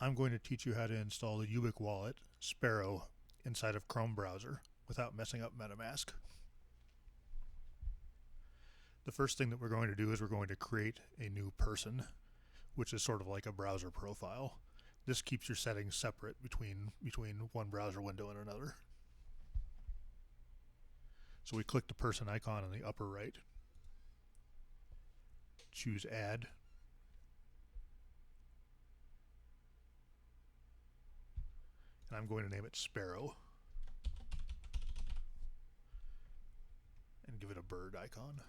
I'm going to teach you how to install the Ubiq wallet, Sparrow, inside of Chrome browser without messing up MetaMask. The first thing that we're going to do is we're going to create a new person, which is sort of like a browser profile. This keeps your settings separate between one browser window and another. So we click the person icon in the upper right, choose Add, and I'm going to name it Sparrow and give it a bird icon.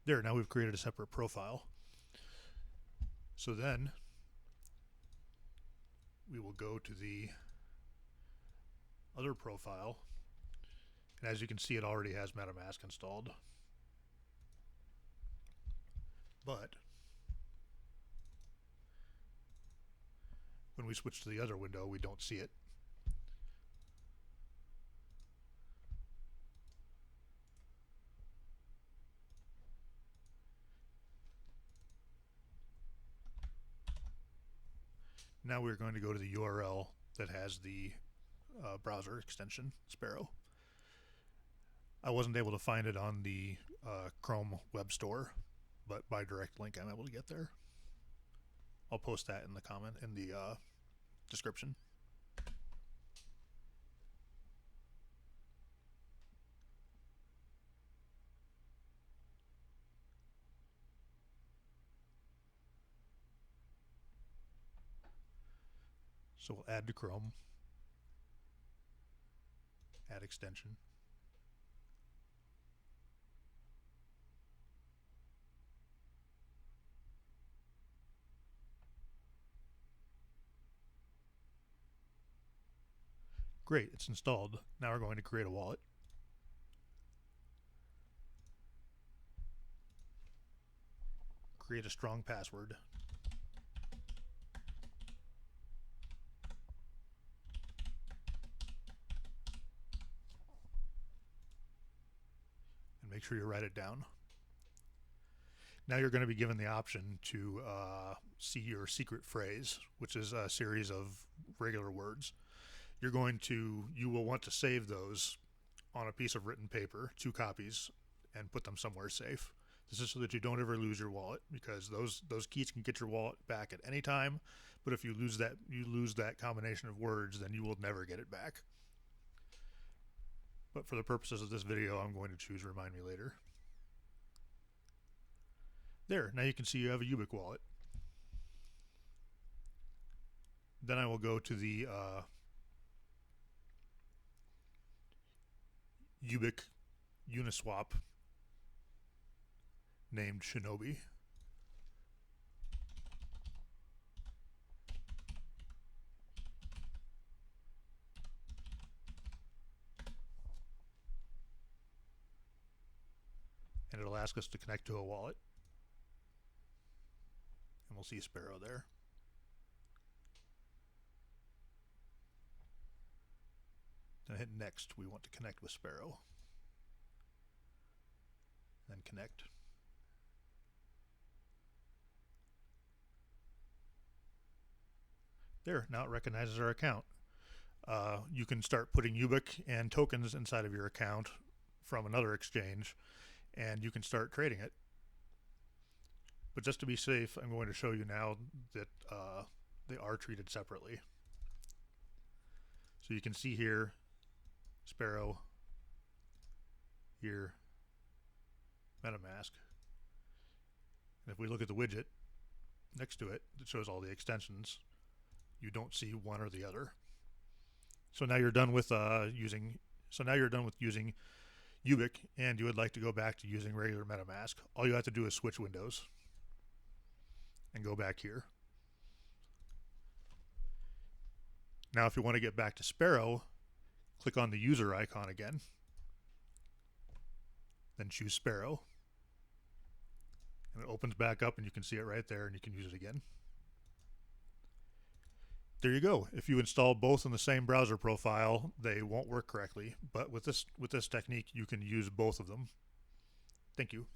There, now we've created a separate profile. So then we will go to the other profile, and as you can see, it already has MetaMask installed. But when we switch to the other window, we don't see it. Now we're going to go to the URL that has the browser extension, Sparrow. I wasn't able to find it on the Chrome web store, but by direct link I'm able to get there. I'll post that in the comment in the description. So we'll add to Chrome, add extension. Great, it's installed. Now we're going to create a wallet. Create a strong password. And make sure you write it down. Now you're going to be given the option to see your secret phrase, which is a series of regular words. You will want to save those on a piece of written paper, 2 copies, and put them somewhere safe. This is so that you don't ever lose your wallet, because those keys can get your wallet back at any time, but if you lose that combination of words, then you will never get it back. But for the purposes of this video, I'm going to choose Remind Me Later. There, now you can see you have a Ubiq wallet. Then I will go to the Ubiq Uniswap named SHINOBI. And it'll ask us to connect to a wallet. And we'll see Sparrow there. Then hit Next. We want to connect with Sparrow. Then connect. There, now it recognizes our account. You can start putting Ubiq and tokens inside of your account from another exchange, and you can start trading it. But just to be safe, I'm going to show you now that they are treated separately. So you can see here, Sparrow, here, MetaMask. And if we look at the widget next to it, it shows all the extensions. You don't see one or the other. So now you're done with using Ubiq, and you would like to go back to using regular MetaMask. All you have to do is switch windows and go back here. Now if you want to get back to Sparrow, click on the user icon again, then choose Sparrow, and it opens back up and you can see it right there and you can use it again. There you go. If you install both in the same browser profile, they won't work correctly, but with this technique you can use both of them. Thank you.